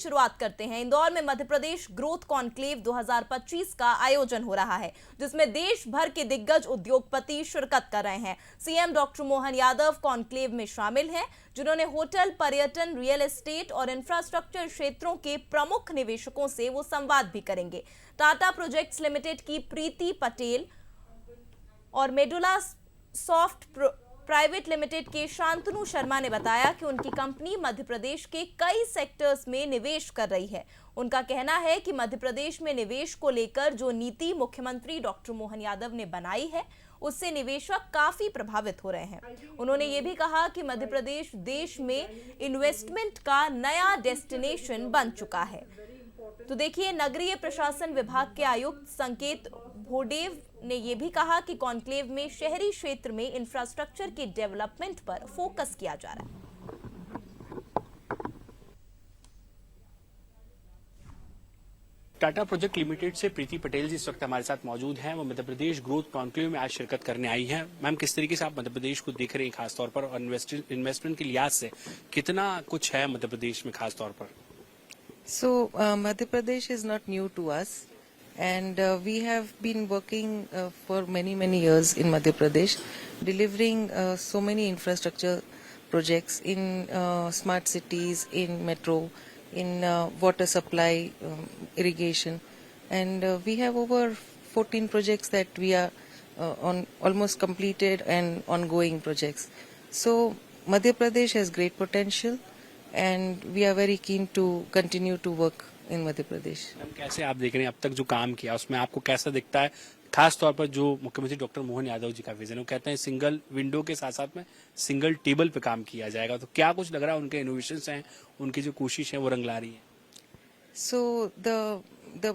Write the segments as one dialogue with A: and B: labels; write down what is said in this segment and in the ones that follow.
A: शुरुआत करते हैं। इंदौर में मध्य प्रदेश ग्रोथ कॉन्क्लेव 2025 का आयोजन हो रहा है, जिसमें देश भर के दिग्गज उद्योगपति शिरकत कर रहे हैं। CM doctor Mohan Yadav conclave में शामिल हैं, जिन्होंने होटल, पर्यटन, रियल एस्टेट और इंफ्रास्ट्रक्चर क्षेत्रों के प्रमुख निवेशकों से वो संवाद भी करेंगे। टाटा प्रोजेक्ट्स लिमिटेड की प्रीति पटेल और मेडुला सॉफ्ट प्राइवेट लिमिटेड के शांतनु शर्मा ने बताया कि उनकी कंपनी मध्य प्रदेश के कई सेक्टर्स में निवेश कर रही है। उनका कहना है कि मध्य प्रदेश में निवेश को लेकर जो नीति मुख्यमंत्री डॉक्टर मोहन यादव ने बनाई है, उससे निवेशक काफी प्रभावित हो रहे हैं। उन्होंने ये भी कहा कि मध्य प्रदेश देश में इन्वेस्टमेंट का नया डेस्टिनेशन बन चुका है। तो देखिए, नगरीय प्रशासन विभाग के आयुक्त संकेत भोडेव ने यह भी कहा कि कॉन्क्लेव में शहरी क्षेत्र में इंफ्रास्ट्रक्चर के डेवलपमेंट पर फोकस किया जा रहा है।
B: टाटा प्रोजेक्ट लिमिटेड से प्रीति पटेल जी इस वक्त हमारे साथ मौजूद हैं। वो मध्य प्रदेश ग्रोथ कॉन्क्लेव में आज शिरकत करने आई हैं। मैम, किस तरीके से आप मध्य प्रदेश को देख रहे हैं खासतौर पर, और इन्वेस्टमेंट के लिहाज से कितना कुछ है मध्य प्रदेश में खासतौर पर?
C: So Madhya Pradesh is not new to us, and we have been working for many years in Madhya Pradesh, delivering so many infrastructure projects in smart cities, in metro, in water supply, irrigation, and we have over 14 projects that we are on almost completed and ongoing projects. So Madhya Pradesh has great potential, and we are very keen to continue to work in Madhya Pradesh.
B: कैसे आप देख रहे हैं अब तक जो काम किया उसमें आपको कैसा दिखता है, खास तौर पर जो मुख्यमंत्री डॉक्टर मोहन यादव जी का विजन, वो कहते हैं सिंगल विंडो के साथ साथ में सिंगल टेबल पे काम किया जाएगा, तो क्या कुछ लग रहा है उनके इनोवेशंस हैं, उनकी जो कोशिश है वो रंग ला रही है?
C: So the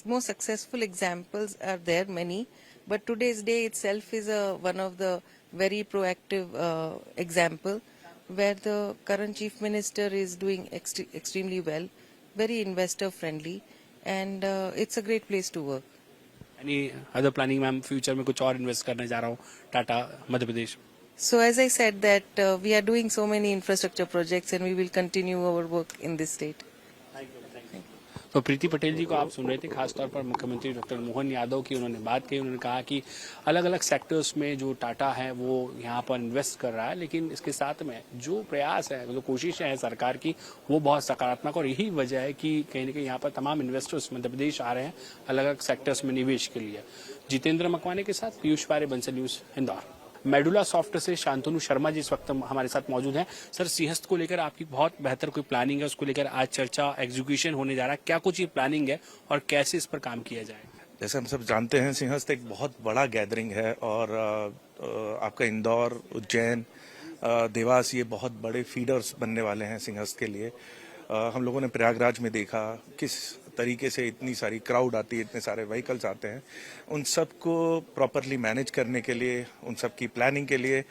C: most successful examples are there many, but today's day itself is one of the very proactive example, where the current chief minister is doing extremely well, very investor friendly, and it's a great place to work.
B: Any other planning, ma'am, future में कुछ और invest करने जा रहा हूँ Tata Madhya Pradesh?
C: So as I said that we are doing so many infrastructure projects, and we will continue our work in this state.
B: तो प्रीति पटेल जी को आप सुन रहे थे, खासतौर पर मुख्यमंत्री डॉक्टर मोहन यादव की उन्होंने बात कही। उन्होंने कहा कि अलग अलग सेक्टर्स में जो टाटा है वो यहाँ पर इन्वेस्ट कर रहा है, लेकिन इसके साथ में जो प्रयास है, जो कोशिशें हैं सरकार की, वो बहुत सकारात्मक, और यही वजह है कि कहीं ना कहीं यहाँ पर तमाम इन्वेस्टर्स मध्य प्रदेश आ रहे हैं अलग अलग सेक्टर्स में निवेश के लिए। जितेंद्र मकवाने के साथ पीयूष पारे, Bansal news, Indore. Medulla soft से शांतनु शर्मा जी इस वक्त हमारे साथ मौजूद हैं। सर, सिंहस्थ को लेकर आपकी बहुत बेहतर कोई प्लानिंग है, उसको लेकर आज चर्चा, एग्जीक्यूशन होने जा रहा है, क्या कुछ ये प्लानिंग है और कैसे इस पर काम किया जाएगा?
D: जैसे हम सब जानते हैं, सिंहस्थ एक बहुत बड़ा गैदरिंग है, और आपका इंदौर, उज्जैन, देवास, ये बहुत बड़े फीडर्स बनने वाले हैं सिंहस्थ के लिए। हम लोगों ने प्रयागराज में देखा किस तरीके से इतनी सारी क्राउड आती है, इतने सारे व्हीकल्स आते हैं। उन सब को प्रॉपरली मैनेज करने के लिए, उन सब की प्लानिंग के लिए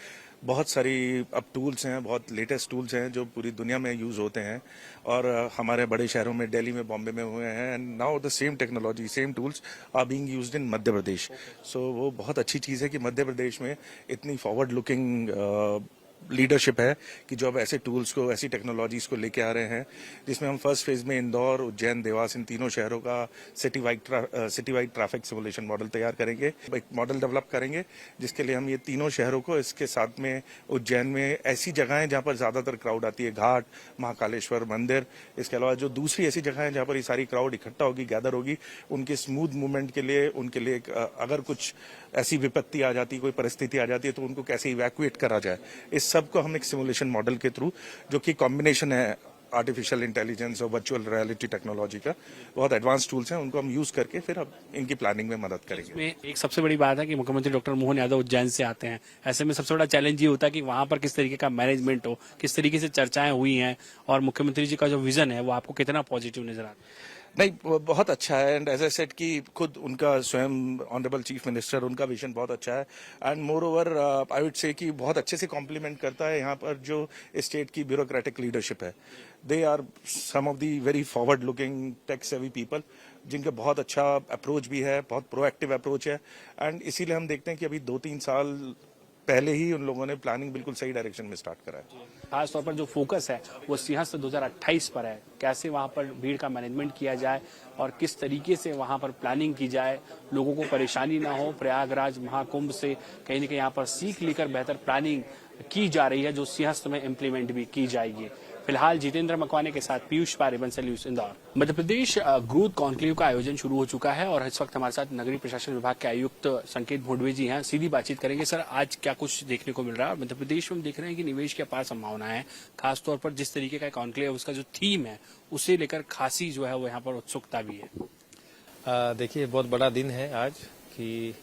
D: बहुत सारी अब टूल्स हैं, बहुत लेटेस्ट टूल्स हैं जो पूरी दुनिया में यूज़ होते हैं, और हमारे बड़े शहरों में, दिल्ली में, बॉम्बे में हुए हैं, and now the same technology, same tools are being used in Madhya Pradesh. So वो बहुत अच्छी चीज़ है कि मध्य प्रदेश में इतनी फॉरवर्ड लुकिंग लीडरशिप है कि जो अब ऐसे टूल्स को, ऐसी टेक्नोलॉजीज को लेके आ रहे हैं, जिसमें हम फर्स्ट फेज में इंदौर, उज्जैन, देवास, इन तीनों शहरों का city wide traffic simulation model तैयार करेंगे, एक मॉडल डेवलप करेंगे, जिसके लिए हम ये तीनों शहरों को, इसके साथ में उज्जैन में ऐसी जगहें जहाँ पर ज्यादातर क्राउड आती है, घाट, महाकालेश्वर मंदिर, इसके अलावा जो दूसरी ऐसी जगह है जहाँ पर ये सारी क्राउड इकट्ठा होगी, गैदर होगी, उनके स्मूथ मूवमेंट के लिए, उनके लिए अगर कुछ ऐसी विपत्ति आ जाती है, कोई परिस्थिति आ जाती है, तो उनको कैसे इवैक्यूएट करा जाए, इस सब को हम एक सिमुलेशन मॉडल के थ्रू, जो कि कॉम्बिनेशन है आर्टिफिशियल इंटेलिजेंस और वर्चुअल रियलिटी टेक्नोलॉजी का, बहुत एडवांस टूल्स हैं, उनको हम यूज करके फिर अब इनकी प्लानिंग में मदद करेंगे।
B: एक सबसे बड़ी बात है कि मुख्यमंत्री डॉक्टर मोहन यादव उज्जैन से आते हैं, ऐसे में सबसे बड़ा चैलेंज ये होता है कि वहां पर किस तरीके का मैनेजमेंट हो, किस तरीके से चर्चाएं हुई हैं, और मुख्यमंत्री जी का जो विजन है वो आपको कितना पॉजिटिव नजर आता है?
D: नहीं, बहुत अच्छा है, एंड एज आई सेड कि खुद उनका स्वयं ऑनरेबल चीफ मिनिस्टर, उनका विजन बहुत अच्छा है, and more over I would say कि बहुत अच्छे से कॉम्प्लीमेंट करता है यहाँ पर जो स्टेट की ब्यूरोक्रेटिक लीडरशिप है। They are some of the very forward looking tech savvy people, जिनका बहुत अच्छा अप्रोच भी है, बहुत प्रोएक्टिव अप्रोच है, एंड इसीलिए हम देखते हैं कि अभी 2-3 साल पहले ही उन लोगों ने प्लानिंग बिल्कुल सही डायरेक्शन में स्टार्ट करा है।
B: खास तौर पर जो फोकस है वो सिंहस्थ 2028 पर है। कैसे वहां पर भीड़ का मैनेजमेंट किया जाए और किस तरीके से वहां पर प्लानिंग की जाए, लोगों को परेशानी ना हो। प्रयागराज महाकुंभ से कहीं न कहीं यहाँ पर सीख लेकर बेहतर प्लानिंग की जा रही है, जो सिंहस्थ में इम्प्लीमेंट भी की जाएगी। फिलहाल जितेंद्र मकवाने के साथ पीयूष पारे, Bansal news, Indore. Madhya Pradesh growth conclave का आयोजन शुरू हो चुका है और इस वक्त हमारे साथ नगरीय प्रशासन विभाग के आयुक्त संकेत भोडवे जी हैं। सीधी बातचीत करेंगे। सर, आज क्या कुछ देखने को मिल रहा है? मध्य प्रदेश में हम देख रहे हैं कि निवेश की अपार संभावनाएं है। खासतौर पर जिस तरीके का कॉन्क्लेव, उसका जो थीम है, उसे लेकर खासी जो है वो यहाँ पर उत्सुकता भी है।
E: देखिए, बहुत बड़ा दिन है आज कि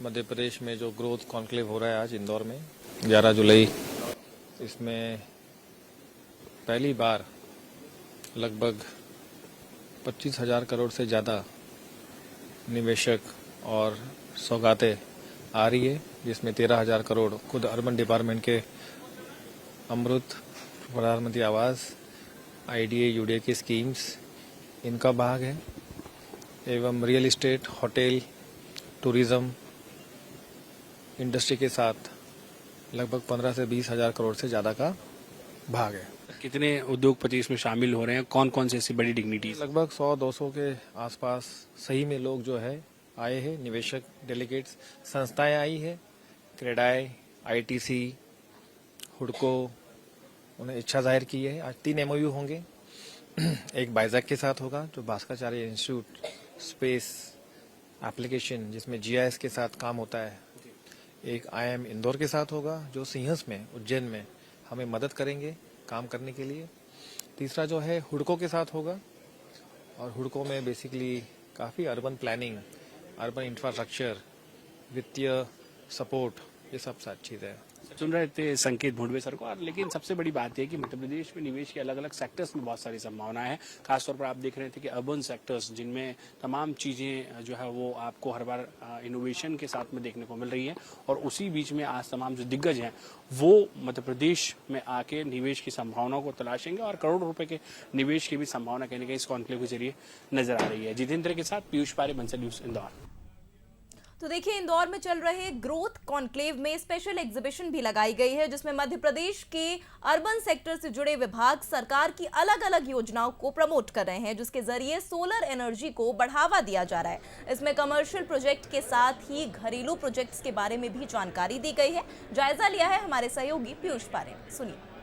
E: मध्य प्रदेश में जो ग्रोथ कॉन्क्लेव हो रहा है आज इंदौर में 11 जुलाई। इसमें पहली बार लगभग 25,000 करोड़ से ज़्यादा निवेशक और सौगातें आ रही है, जिसमें 13,000 करोड़ खुद अर्बन डिपार्टमेंट के अमृत, प्रधानमंत्री आवास, आईडीए, यूडीए की स्कीम्स, इनका भाग है, एवं real estate, hotel, tourism industry के साथ लगभग 15 से 20,000 करोड़ से ज़्यादा का भाग है।
B: कितने उद्योगपति इसमें शामिल हो रहे हैं? कौन कौन से ऐसी बड़ी डिग्निटीज?
E: लगभग 100-200 के आसपास सही में लोग जो है आए हैं, निवेशक डेलीगेट्स, संस्थाएं आई है, क्रेडाई, आईटीसी, हुडको, उन्हें इच्छा जाहिर की है। आज 3 एमओयू होंगे। एक बाइजैक के साथ होगा, जो भास्कराचार्य इंस्टीट्यूट स्पेस एप्लीकेशन जिसमें जीआईएस के साथ काम होता है। एक आईआईएम इंदौर के साथ होगा, जो सिंहस्थ में, उज्जैन में हमें मदद करेंगे काम करने के लिए। तीसरा जो है हुडको के साथ होगा, और हुडको में बेसिकली काफ़ी अर्बन प्लानिंग, अर्बन इंफ्रास्ट्रक्चर, वित्तीय सपोर्ट, ये सब सारी चीज़ें हैं।
B: सुन रहे थे संकेत भोडवे सर को। और लेकिन सबसे बड़ी बात यह कि मध्य प्रदेश में निवेश के अलग अलग सेक्टर्स में बहुत सारी संभावनाएं हैं। खासतौर पर आप देख रहे थे कि अर्बन सेक्टर्स, जिनमें तमाम चीजें जो है वो आपको हर बार इनोवेशन के साथ में देखने को मिल रही है, और उसी बीच में आज तमाम जो दिग्गज हैं वो मध्य प्रदेश में आके निवेश की संभावनाओं को तलाशेंगे, और करोड़ों रुपए के निवेश की भी संभावना कहीं ना कहीं इस कॉन्क्लेव के जरिए नजर आ रही है। जितेंद्र के साथ पीयूष पारे, बंसल न्यूज, इंदौर।
A: तो देखिए, इंदौर में चल रहे ग्रोथ कॉन्क्लेव में स्पेशल एग्जीबिशन भी लगाई गई है, जिसमें मध्य प्रदेश के अर्बन सेक्टर से जुड़े विभाग सरकार की अलग अलग योजनाओं को प्रमोट कर रहे हैं, जिसके जरिए सोलर एनर्जी को बढ़ावा दिया जा रहा है। इसमें कमर्शियल प्रोजेक्ट के साथ ही घरेलू प्रोजेक्ट्स के बारे में भी जानकारी दी गई है। जायजा लिया है हमारे सहयोगी पीयूष पारे, सुनिए।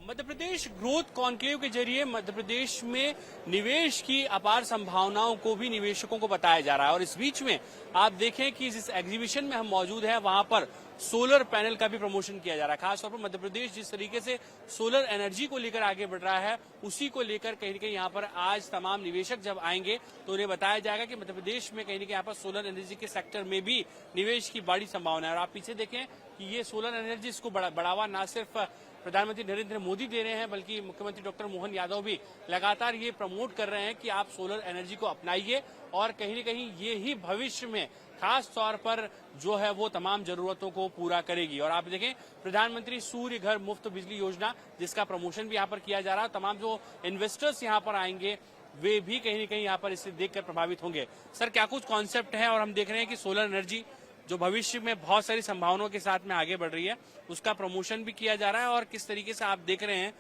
B: मध्य प्रदेश ग्रोथ कॉन्क्लेव के जरिए मध्य प्रदेश में निवेश की अपार संभावनाओं को भी निवेशकों को बताया जा रहा है। और इस बीच में आप देखें कि जिस एग्जीबिशन में हम मौजूद हैं वहां पर सोलर पैनल का भी प्रमोशन किया जा रहा है। खासतौर पर मध्य प्रदेश जिस तरीके से सोलर एनर्जी को लेकर आगे बढ़ रहा है, उसी को लेकर कहीं न कहीं यहाँ पर आज तमाम निवेशक जब आएंगे तो उन्हें बताया जाएगा कि मध्य प्रदेश में कहीं न कहीं यहाँ पर सोलर एनर्जी के सेक्टर में भी निवेश की बड़ी संभावना है। और आप पीछे देखें कि ये सोलर एनर्जी, इसको बढ़ावा न सिर्फ प्रधानमंत्री नरेंद्र मोदी दे रहे हैं, बल्कि मुख्यमंत्री डॉक्टर मोहन यादव भी लगातार ये प्रमोट कर रहे हैं कि आप सोलर एनर्जी को अपनाइए, और कहीं न कहीं ये ही भविष्य में खास तौर पर जो है वो तमाम जरूरतों को पूरा करेगी। और आप देखें, प्रधानमंत्री सूर्य घर मुफ्त बिजली योजना, जिसका प्रमोशन भी यहाँ पर किया जा रहा है। तमाम जो इन्वेस्टर्स यहाँ पर आएंगे वे भी कहीं न कहीं यहाँ पर इसे देखकर प्रभावित होंगे। सर, क्या कुछ कॉन्सेप्ट है? और हम देख रहे हैं कि सोलर एनर्जी जो भविष्य में बहुत सारी संभावनाओं के साथ में आगे बढ़ रही है, उसका प्रमोशन भी किया जा रहा है। और किस तरीके से आप देख रहे हैं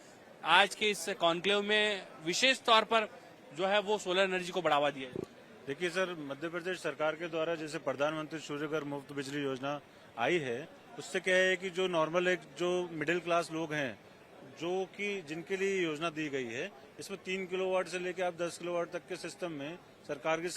B: आज के इस कॉन्क्लेव में विशेष तौर पर जो है वो सोलर एनर्जी को बढ़ावा दिया जाए?
F: देखिए सर, मध्य प्रदेश सरकार के द्वारा जैसे प्रधानमंत्री सूर्य घर मुफ्त बिजली योजना आई है, उससे क्या है कि जो नॉर्मल एक जो मिडिल क्लास लोग हैं, जो कि जिनके लिए योजना दी गई है, इसमें 3 किलोवाट से लेकर आप 10 किलोवाट तक के सिस्टम में सरकार की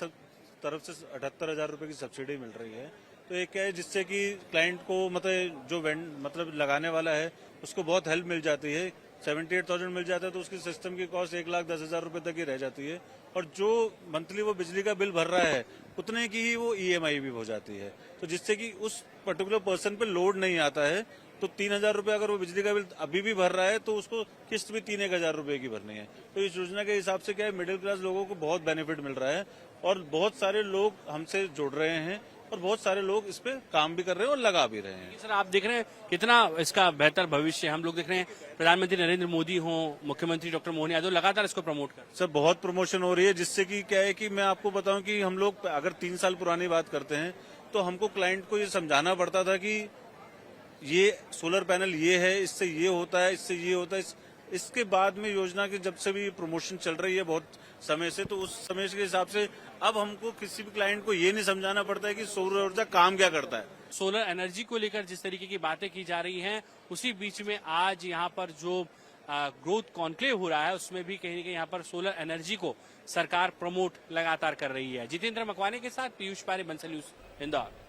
F: तरफ से 78,000 रुपए की सब्सिडी मिल रही है। तो ये क्या है, जिससे कि क्लाइंट को मतलब लगाने वाला है उसको बहुत हेल्प मिल जाती है। 78,000 मिल जाता है तो उसकी सिस्टम की कॉस्ट 1,10,000 रुपए तक ही रह जाती है, और जो मंथली वो बिजली का बिल भर रहा है उतने की ही वो ईएमआई भी हो जाती है। तो जिससे कि उस पर्टिकुलर पर्सन पे लोड नहीं आता है। तो 3,000 रुपए अगर वो बिजली का बिल अभी भी भर रहा है तो उसको किस्त भी 3,000 रुपए की भरनी है। तो इस योजना के हिसाब से क्या है, मिडिल क्लास लोगों को बहुत बेनिफिट मिल रहा है, और बहुत सारे लोग हमसे जुड़ रहे हैं, और बहुत सारे लोग इस पे काम भी कर रहे हैं और लगा भी रहे हैं।
B: सर, आप देख रहे हैं कितना इसका बेहतर भविष्य है। हम लोग देख रहे हैं प्रधानमंत्री नरेंद्र मोदी हो, मुख्यमंत्री डॉक्टर मोहन यादव लगातार इसको प्रमोट कर।
F: सर, बहुत प्रमोशन हो रही है, जिससे कि क्या है कि मैं आपको बताऊं कि हम लोग अगर 3 साल पुरानी बात करते हैं तो हमको क्लाइंट को ये समझाना पड़ता था कि ये सोलर पैनल ये है, इससे ये होता है, इससे ये होता है। इसके बाद में योजना की जब से भी प्रमोशन चल रही है बहुत समय से, तो उस समय के हिसाब से अब हमको किसी भी क्लाइंट को ये नहीं समझाना पड़ता है कि सौर ऊर्जा काम क्या करता है।
B: सोलर एनर्जी को लेकर जिस तरीके की बातें की जा रही हैं, उसी बीच में आज यहाँ पर जो ग्रोथ कॉन्क्लेव हो रहा है उसमें भी कहीं न कहीं यहाँ पर सोलर एनर्जी को सरकार प्रमोट लगातार कर रही है। जितेंद्र मकवाने के साथ पीयूष पारे, बंसल न्यूज, इंदौर।